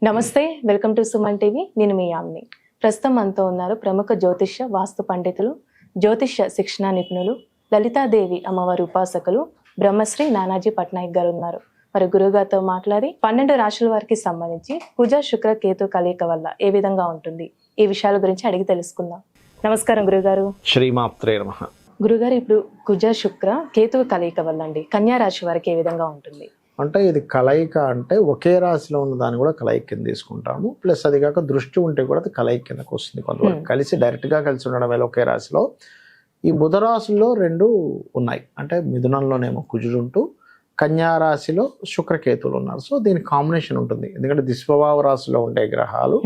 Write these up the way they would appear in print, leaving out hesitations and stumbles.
నమస్తే, welcome to Suman TV. నేను మీ యామ్ని. ప్రస్తుతం మనతో ఉన్నారు ప్రముఖ జ్యోతిష్య వాస్తు పండితులు, జ్యోతిష్య శిక్షణ నిపుణులు, లలితాదేవి అమ్మవారి ఉపాసకులు బ్రహ్మశ్రీ నానాజీ పట్నాయక్ గారు ఉన్నారు. మరి గురుగారితో మాట్లాడి 12 రాశుల వారికి సంబంధించి కుజ శుక్ర కేతు కలయిక వల్ల ఏ విధంగా ఉంటుంది, ఈ విషయాల గురించి అడిగి తెలుసుకుందాం. నమస్కారం గురుగారు. శ్రీమాత్రే నమః. గురుగారు, ఇప్పుడు కుజ శుక్ర కేతు కలయిక వల్ల అండి కన్యా రాశి వారికి ఏ విధంగా ఉంటుంది? అంటే ఇది కలయిక అంటే ఒకే రాశిలో ఉన్న దాన్ని కూడా కలయిక కింద తీసుకుంటాము. ప్లస్ అది కాక దృష్టి ఉంటే కూడా అది కలయిక కిందకు వస్తుంది. కొంతవరకు కలిసి డైరెక్ట్గా కలిసి ఉండడం వల్ల ఒకే రాశిలో ఈ బుధ రాశుల్లో 2 ఉన్నాయి. అంటే మిథునంలోనేమో కుజుడు ఉంటూ కన్యా రాశిలో శుక్రకేతువులు ఉన్నారు. సో దీని కాంబినేషన్ ఉంటుంది. ఎందుకంటే దిస్వభావ రాశిలో ఉండే గ్రహాలు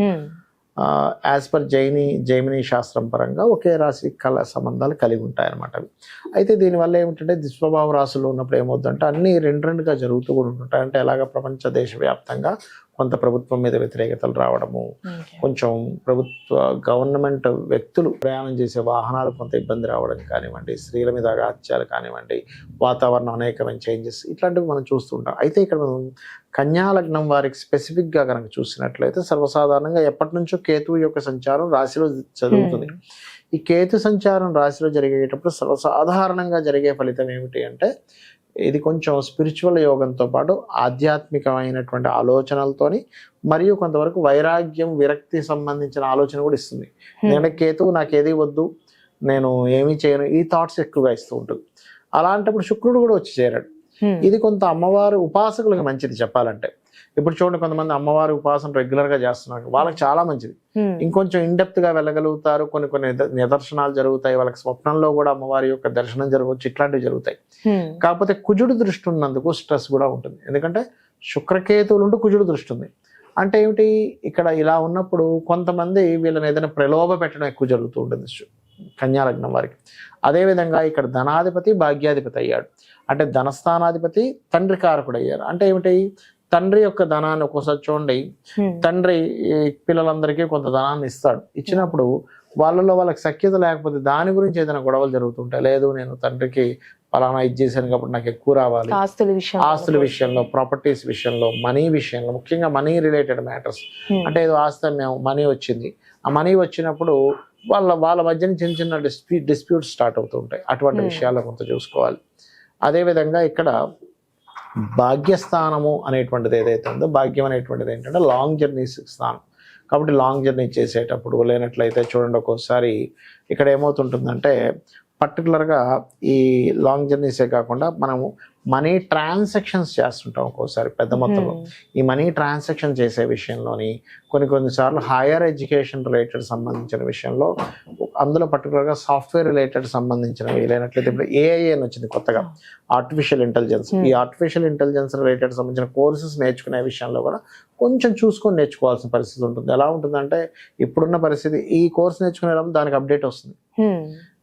యాజ్ పర్ జైమిని శాస్త్రం పరంగా ఒకే రాశి సంబంధాలు కలిగి ఉంటాయన్నమాట. అయితే దీనివల్ల ఏమిటంటే దిస్వభావ రాశుల్లో ఉన్నప్పుడు ఏమవుతుందంటే అన్నీ రెండుగా జరుగుతూ కూడా ఉంటుంటాయి. అంటే ఎలాగ ప్రపంచ దేశవ్యాప్తంగా కొంత ప్రభుత్వం మీద వ్యతిరేకతలు రావడము, కొంచెం గవర్నమెంట్ వ్యక్తులు ప్రయాణం చేసే వాహనాలు కొంత ఇబ్బంది రావడం కానివ్వండి, స్త్రీల మీద అగాత్యాలు కానివ్వండి, వాతావరణం అనేకమైన చేంజెస్ ఇట్లాంటివి మనం చూస్తుంటాం. అయితే ఇక్కడ మనం కన్యా లగ్నం వారికి స్పెసిఫిక్గా కనుక చూసినట్లయితే సర్వసాధారణంగా ఎప్పటి నుంచో కేతువు యొక్క సంచారం రాశిలో జరుగుతుంది. ఈ కేతు సంచారం రాశిలో జరిగేటప్పుడు సర్వసాధారణంగా జరిగే ఫలితం ఏమిటి అంటే ఇది కొంచెం స్పిరిచువల్ యోగంతో పాటు ఆధ్యాత్మికమైనటువంటి ఆలోచనలతోని మరియు కొంతవరకు వైరాగ్యం విరక్తి సంబంధించిన ఆలోచన కూడా ఇస్తుంది. ఎందుకంటే కేతువు నాకేది వద్దు, నేను ఏమీ చేయను, ఈ థాట్స్ ఎక్కువగా ఇస్తూ ఉంటుంది. అలాంటప్పుడు శుక్రుడు కూడా వచ్చి చేరాడు. ఇది కొంత అమ్మవారి ఉపాసకులకు మంచిది చెప్పాలంటే. ఇప్పుడు చూడండి, కొంతమంది అమ్మవారి ఉపాసన రెగ్యులర్గా చేస్తున్నారు, వాళ్ళకి చాలా మంచిది. ఇంకొంచెం ఇన్డెప్త్గా వెళ్ళగలుగుతారు. కొన్ని నిదర్శనాలు జరుగుతాయి, వాళ్ళకి స్వప్నంలో కూడా అమ్మవారి యొక్క దర్శనం జరగవచ్చు, ఇట్లాంటివి జరుగుతాయి. కాకపోతే కుజుడు దృష్టి ఉన్నందుకు స్ట్రెస్ కూడా ఉంటుంది. ఎందుకంటే శుక్రకేతువులు ఉంటూ కుజుడు దృష్టి ఉంది అంటే ఏమిటి, ఇక్కడ ఇలా ఉన్నప్పుడు కొంతమంది వీళ్ళని ఏదైనా ప్రలోభ పెట్టడం ఎక్కువ జరుగుతూ ఉంటుంది కన్యా లగ్నం వారికి. అదేవిధంగా ఇక్కడ ధనాధిపతి భాగ్యాధిపతి అయ్యాడు. అంటే ధనస్థానాధిపతి తండ్రి కారకుడు అయ్యారు. అంటే ఏమిటి, తండ్రి యొక్క ధనాన్ని ఒక్కోసారి చూడండి, తండ్రి పిల్లలందరికీ కొంత ధనాన్ని ఇస్తాడు. ఇచ్చినప్పుడు వాళ్ళకి సఖ్యత లేకపోతే దాని గురించి ఏదైనా గొడవలు జరుగుతుంటాయి. లేదు, నేను తండ్రికి పలానా ఇది చేశాను కాబట్టి నాకు ఎక్కువ రావాలి, ఆస్తుల విషయంలో, ప్రాపర్టీస్ విషయంలో, మనీ విషయంలో, ముఖ్యంగా మనీ రిలేటెడ్ మ్యాటర్స్. అంటే ఏదో ఆస్తి మేము మనీ వచ్చింది, ఆ మనీ వచ్చినప్పుడు వాళ్ళ మధ్యన చిన్న డిస్ప్యూట్స్ స్టార్ట్ అవుతూ ఉంటాయి. అటువంటి విషయాల్లో కొంత చూసుకోవాలి. అదేవిధంగా ఇక్కడ భాగ్యస్థానము అనేటువంటిది ఏదైతే ఉందో, భాగ్యం అనేటువంటిది ఏంటంటే లాంగ్ జర్నీస్ స్థానం. కాబట్టి లాంగ్ జర్నీ చేసేటప్పుడు లేనట్లయితే చూడండి, ఒక్కోసారి ఇక్కడ ఏమవుతుంటుందంటే పర్టికులర్గా ఈ లాంగ్ జర్నీసే కాకుండా మనము మనీ ట్రాన్సాక్షన్స్ చేస్తుంటాం ఒక్కోసారి పెద్ద మొత్తంలో. ఈ మనీ ట్రాన్సాక్షన్ చేసే విషయంలోని కొన్నిసార్లు హైయర్ ఎడ్యుకేషన్ రిలేటెడ్ సంబంధించిన విషయంలో, అందులో పర్టికులర్గా సాఫ్ట్వేర్ రిలేటెడ్ సంబంధించినవి, లేనట్లయితే ఇప్పుడు ఏఐ అని వచ్చింది కొత్తగా, ఆర్టిఫిషియల్ ఇంటెలిజెన్స్. ఈ ఆర్టిఫిషియల్ ఇంటెలిజెన్స్ రిలేటెడ్ సంబంధించిన కోర్సెస్ నేర్చుకునే విషయంలో కూడా కొంచెం చూసుకొని నేర్చుకోవాల్సిన పరిస్థితి ఉంటుంది. ఎలా ఉంటుందంటే ఇప్పుడున్న పరిస్థితి, ఈ కోర్స్ నేర్చుకునేటప్పుడు దానికి అప్డేట్ వస్తుంది.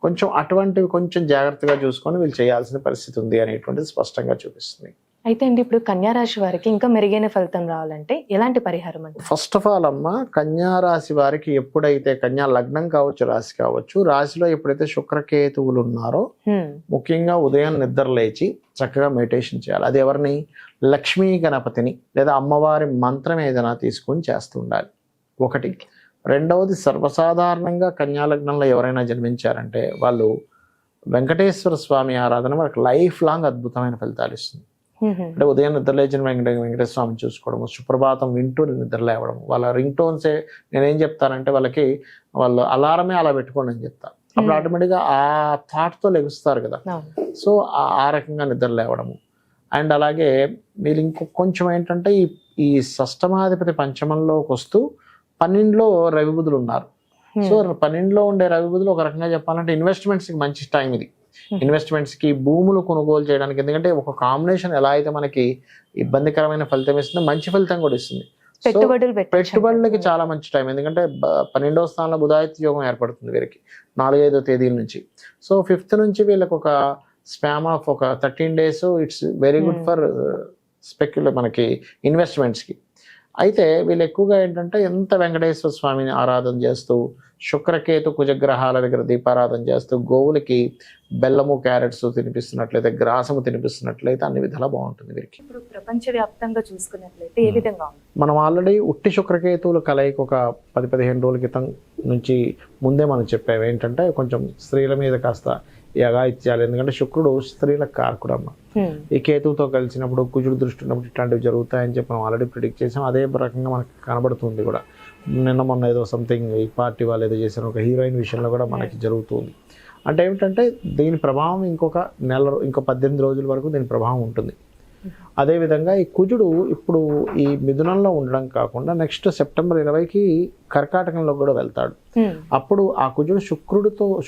కొంచెం అటువంటివి కొంచెం జాగ్రత్తగా చూసుకొని వీళ్ళు చేయాల్సిన పరిస్థితి ఉంది అనేటువంటిది స్పష్టంగా చూపిస్తుంది. అయితే అండి, ఇప్పుడు కన్యా రాశి వారికి ఇంకా మెరుగైన ఫలితం రావాలంటే ఎలాంటి పరిహారం అంటే? ఫస్ట్ ఆఫ్ ఆల్ అమ్మ, కన్యా రాశి వారికి ఎప్పుడైతే కన్యా లగ్నం కావచ్చు, రాశి కావచ్చు, రాశిలో ఎప్పుడైతే శుక్రకేతువులు ఉన్నారో ముఖ్యంగా ఉదయం నిద్ర లేచి చక్కగా మెడిటేషన్ చేయాలి. అది ఎవరిని, లక్ష్మీ గణపతిని లేదా అమ్మవారి మంత్రం ఏదైనా తీసుకొని చేస్తూ ఉండాలి. ఒకటి. రెండవది, సర్వసాధారణంగా కన్యా లగ్నంలో ఎవరైనా జన్మించారంటే వాళ్ళు వెంకటేశ్వర స్వామి ఆరాధన వాళ్ళకి లైఫ్ లాంగ్ అద్భుతమైన ఫలితాలు ఇస్తుంది. అంటే ఉదయం నిద్రలేచిన వెంకటేశ్వర స్వామిని చూసుకోవడము, సుప్రభాతం వింటూ నిద్ర లేవడం, వాళ్ళ రింగ్ టోన్సే నేనేం చెప్తానంటే వాళ్ళకి వాళ్ళు అలారమే అలా పెట్టుకోండి అని చెప్తాను. అప్పుడు ఆటోమేటిక్గా ఆ థాట్తో లెగుస్తారు కదా. సో ఆ రకంగా నిద్ర లేవడము. అండ్ అలాగే వీళ్ళు కొంచెం ఏంటంటే ఈ షష్టమాధిపతి పంచమంలోకి వస్తూ 12లో రవి బుధులు ఉన్నారు. సో 12లో ఉండే రవి బుధులు ఒక రకంగా చెప్పాలంటే ఇన్వెస్ట్మెంట్స్కి మంచి టైం ఇది. ఇన్వెస్ట్మెంట్స్కి, భూములు కొనుగోలు చేయడానికి. ఎందుకంటే ఒక కాంబినేషన్ ఎలా అయితే మనకి ఇబ్బందికరమైన ఫలితం ఇస్తుందో మంచి ఫలితం కూడా ఇస్తుంది. పెట్టుబడులకి చాలా మంచి టైం. ఎందుకంటే 12వ స్థానంలో బుధాదిత్య యోగం ఏర్పడుతుంది వీరికి 4-5వ తేదీల నుంచి. సో 5th నుంచి వీళ్ళకి ఒక స్పామ్ ఆఫ్ ఒక 13 days it's very good for మనకి ఇన్వెస్ట్మెంట్స్కి. అయితే వీళ్ళు ఎక్కువగా ఏంటంటే ఎంత వెంకటేశ్వర స్వామిని ఆరాధన చేస్తూ శుక్రకేతు కుజగ్రహాల దగ్గర దీపారాధన చేస్తూ గోవులకి బెల్లము క్యారెట్స్ తినిపిస్తున్నట్లయితే గ్రాసము తినిపిస్తున్నట్లయితే అన్ని విధాలా బాగుంటుంది వీరికి. ఇప్పుడు ప్రపంచవ్యాప్తంగా చూసుకున్నట్లయితే ఏ విధంగా ఉంది? మనం ఆల్రెడీ ఉట్టి శుక్రకేతువుల కలయిక ఒక 10-15 రోజుల క్రితం నుంచి ముందే మనం చెప్పాము ఏంటంటే కొంచెం స్త్రీల మీద కాస్త యగాయిత్యాలు, ఎందుకంటే శుక్రుడు స్త్రీలకు కారకుడు అమ్మ. ఈ కేతువుతో కలిసినప్పుడు కుజుడు దృష్టి ఉన్నప్పుడు ఇట్లాంటివి జరుగుతాయని చెప్పి మనం ఆల్రెడీ ప్రిడిక్ట్ చేసాం. అదే రకంగా మనకి కనబడుతుంది కూడా. నిన్న మొన్న ఏదో సంథింగ్ ఈ పార్టీ వాళ్ళు ఏదో చేసిన ఒక హీరోయిన్ విషయంలో కూడా మనకి జరుగుతుంది. అంటే ఏమిటంటే దీని ప్రభావం ఇంకొక 18 రోజుల వరకు దీని ప్రభావం ఉంటుంది. అదేవిధంగా ఈ కుజుడు ఇప్పుడు ఈ మిథునంలో ఉండడం కాకుండా నెక్స్ట్ సెప్టెంబర్ 20కి కర్కాటకంలో కూడా వెళ్తాడు. అప్పుడు ఆ కుజుడు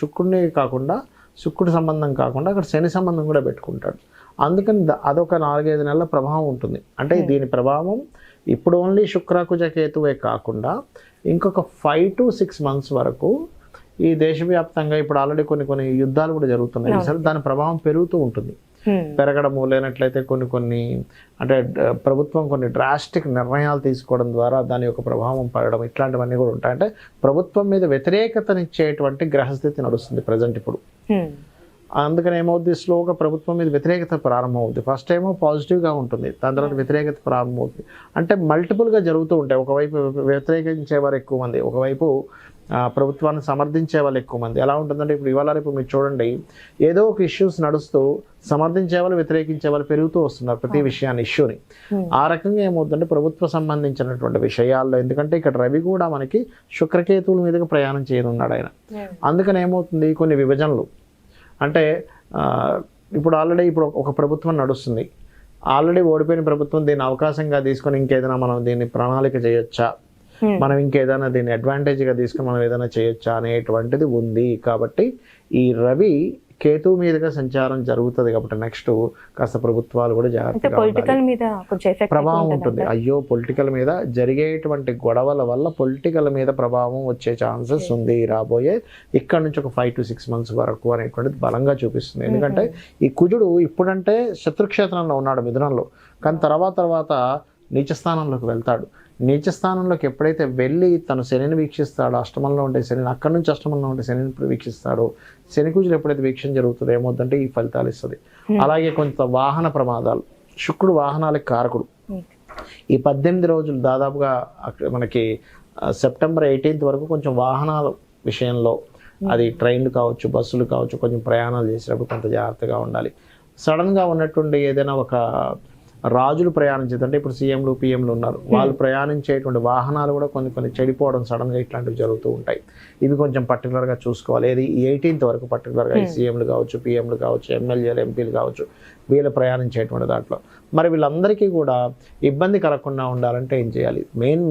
శుక్రుడిని కాకుండా శుక్రుడి సంబంధం కాకుండా అక్కడ శని సంబంధం కూడా పెట్టుకుంటాడు. అందుకని అదొక 4-5 నెలల ప్రభావం ఉంటుంది. అంటే దీని ప్రభావం ఇప్పుడు ఓన్లీ శుక్రకుజ కేతువే కాకుండా ఇంకొక 5 to 6 months వరకు ఈ దేశవ్యాప్తంగా ఇప్పుడు ఆల్రెడీ కొన్ని యుద్ధాలు కూడా జరుగుతున్నాయి. సరే దాని ప్రభావం పెరుగుతూ ఉంటుంది. పెరగడము లేనట్లయితే కొన్ని అంటే ప్రభుత్వం కొన్ని డ్రాస్టిక్ నిర్ణయాలు తీసుకోవడం ద్వారా దాని యొక్క ప్రభావం పడడం ఇట్లాంటివన్నీ కూడా ఉంటాయి. అంటే ప్రభుత్వం మీద వ్యతిరేకతనిచ్చేటువంటి గ్రహస్థితి నడుస్తుంది ప్రజెంట్ ఇప్పుడు. అందుకని ఏమవుద్ది, స్లోగా ప్రభుత్వం మీద వ్యతిరేకత ప్రారంభమవుతుంది. ఫస్ట్ ఏమో పాజిటివ్గా ఉంటుంది, దాని తర్వాత వ్యతిరేకత ప్రారంభమవుతుంది. అంటే మల్టిపుల్గా జరుగుతూ ఉంటాయి. ఒకవైపు వ్యతిరేకించేవారు ఎక్కువ మంది, ఒకవైపు ప్రభుత్వాన్ని సమర్థించే వాళ్ళు ఎక్కువ మంది. ఎలా ఉంటుందంటే ఇప్పుడు ఇవాళ రేపు మీరు చూడండి, ఏదో ఒక ఇష్యూస్ నడుస్తూ సమర్థించే వాళ్ళు వ్యతిరేకించే వాళ్ళు పెరుగుతూ వస్తున్నారు ప్రతి విషయాన్ని, ఇష్యూని. ఆ రకంగా ఏమవుతుందంటే ప్రభుత్వ సంబంధించినటువంటి విషయాల్లో, ఎందుకంటే ఇక్కడ రవి కూడా మనకి శుక్రకేతువుల మీదుగా ప్రయాణం చేయనున్నాడు ఆయన. అందుకని ఏమవుతుంది, కొన్ని విభజనలు అంటే ఇప్పుడు ఆల్రెడీ ఒక ప్రభుత్వం నడుస్తుంది, ఆల్రెడీ ఓడిపోయిన ప్రభుత్వం దీన్ని అవకాశంగా తీసుకొని ఇంకేదైనా మనం దీన్ని ప్రణాళిక చేయొచ్చా, మనం ఇంకేదైనా దీన్ని అడ్వాంటేజ్గా తీసుకుని మనం ఏదైనా చేయొచ్చా అనేటువంటిది ఉంది. కాబట్టి ఈ రవి కేతువు మీదుగా సంచారం జరుగుతుంది కాబట్టి నెక్స్ట్ కాస్త ప్రభుత్వాలు కూడా జాగ్రత్తగా ప్రభావం ఉంటుంది. అయ్యో పొలిటికల్ మీద జరిగేటువంటి గొడవల వల్ల పొలిటికల్ మీద ప్రభావం వచ్చే ఛాన్సెస్ ఉంది రాబోయే ఇక్కడ నుంచి ఒక 5 to 6 months వరకు అనేటువంటిది బలంగా చూపిస్తుంది. ఎందుకంటే ఈ కుజుడు ఇప్పుడంటే శత్రుక్షేత్రంలో ఉన్నాడు మిథునంలో, కానీ తర్వాత నీచస్థానంలోకి వెళ్తాడు. నీచస్థానంలోకి ఎప్పుడైతే వెళ్ళి తను శనిని వీక్షిస్తాడో, అష్టమంలో ఉండే శనిని, అక్కడి నుంచి అష్టమంలో ఉండే శనిని వీక్షిస్తాడో, శని కుజులు ఎప్పుడైతే వీక్షణ జరుగుతుందో ఏమవుతుందంటే ఈ ఫలితాలు ఇస్తుంది. అలాగే కొంత వాహన ప్రమాదాలు, శుక్రుడు వాహనాలకు కారకుడు. ఈ 18 రోజులు దాదాపుగా మనకి సెప్టెంబర్ 18th వరకు కొంచెం వాహనాల విషయంలో, అది ట్రైన్లు కావచ్చు, బస్సులు కావచ్చు, కొంచెం ప్రయాణాలు చేసేటప్పుడు కొంత జాగ్రత్తగా ఉండాలి. సడన్గా ఉన్నటువంటి ఏదైనా ఒక రాజులు ప్రయాణించేదంటే ఇప్పుడు సీఎంలు పిఎంలు ఉన్నారు, వాళ్ళు ప్రయాణించేటువంటి వాహనాలు కూడా కొన్ని చెడిపోవడం సడన్గా ఇట్లాంటివి జరుగుతూ ఉంటాయి. ఇవి కొంచెం పర్టికులర్గా చూసుకోవాలి. ఏది 18th వరకు పర్టికులర్గా ఈ సీఎంలు కావచ్చు, పిఎంలు కావచ్చు, ఎమ్మెల్యేలు ఎంపీలు కావచ్చు, వీళ్ళు ప్రయాణించేటువంటి దాంట్లో మరి వీళ్ళందరికీ కూడా ఇబ్బంది కలగకుండా ఉండాలంటే ఏం చేయాలి? మెయిన్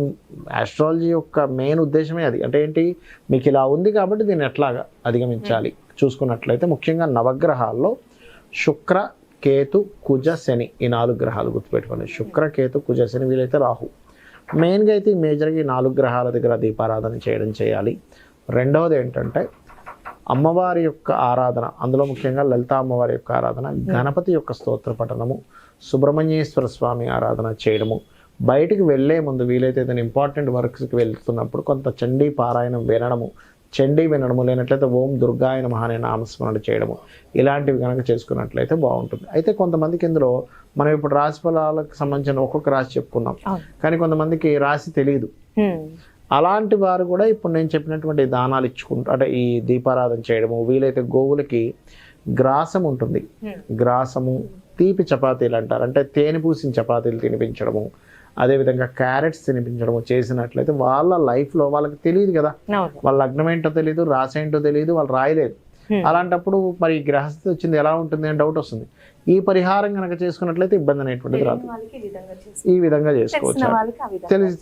ఆస్ట్రాలజీ యొక్క మెయిన్ ఉద్దేశమే అది. అంటే ఏంటి, మీకు ఇలా ఉంది కాబట్టి దీన్ని ఎట్లాగా అధిగమించాలి చూసుకున్నట్లయితే ముఖ్యంగా నవగ్రహాల్లో శుక్ర, కేతు, కుజ, శని, ఈ 4 గ్రహాలు గుర్తుపెట్టుకోండి. శుక్ర, కేతు, కుజ, శని, వీలైతే రాహు. మెయిన్గా అయితే ఈ మేజర్గా ఈ 4 గ్రహాల దగ్గర దీపారాధన చేయాలి. రెండవది ఏంటంటే అమ్మవారి యొక్క ఆరాధన, అందులో ముఖ్యంగా లలిత అమ్మవారి యొక్క ఆరాధన, గణపతి యొక్క స్తోత్ర పఠనము, సుబ్రహ్మణ్యేశ్వర స్వామి ఆరాధన చేయడము, బయటికి వెళ్ళే ముందు వీలైతే ఏదైనా ఇంపార్టెంట్ వర్క్స్కి వెళ్తున్నప్పుడు కొంత చండీ పారాయణం వినడము లేనట్లయితే ఓం దుర్గాయ నమః అనే నామస్మరణ చేయడము, ఇలాంటివి కనుక చేసుకున్నట్లయితే బాగుంటుంది. అయితే కొంతమందికి ఇందులో మనం ఇప్పుడు రాశి ఫలాలకు సంబంధించిన ఒక్కొక్క రాశి చెప్పుకున్నాం, కానీ కొంతమందికి రాశి తెలియదు. అలాంటి వారు కూడా ఇప్పుడు నేను చెప్పినటువంటి దానాలు ఇచ్చుకుంటూ, అంటే ఈ దీపారాధన చేయడము, వీలైతే గోవులకి గ్రాసం ఉంటుంది, గ్రాసము, తీపి చపాతీలు అంటారు, అంటే తేనె పూసిన చపాతీలు తినిపించడము, అదేవిధంగా క్యారెట్స్ తినిపించడము చేసినట్లయితే వాళ్ళ లైఫ్లో వాళ్ళకి తెలియదు కదా, వాళ్ళ లగ్నం ఏంటో తెలియదు, రాశి ఏంటో తెలియదు, వాళ్ళు రాయలేదు. అలాంటప్పుడు మరి గ్రహస్థితి వచ్చింది ఎలా ఉంటుంది అని డౌట్ వస్తుంది. ఈ పరిహారం కనుక చేసుకున్నట్లయితే ఇబ్బంది అనేటువంటిది రాదు. ఈ విధంగా చేసుకోవచ్చు.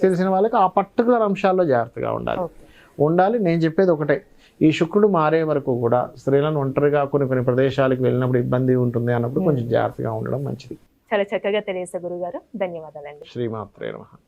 తెలిసిన వాళ్ళకి ఆ పర్టికులర్ అంశాల్లో జాగ్రత్తగా ఉండాలి. నేను చెప్పేది ఒకటే, ఈ శుక్రుడు మారే వరకు కూడా స్త్రీలను ఒంటరిగా కొన్ని ప్రదేశాలకు వెళ్ళినప్పుడు ఇబ్బంది ఉంటుంది అన్నప్పుడు కొంచెం జాగ్రత్తగా ఉండడం మంచిది. చాలా చక్కగా తెలియజేశారు గురుగారు, ధన్యవాదాలండి. శ్రీమాత్రే నమః.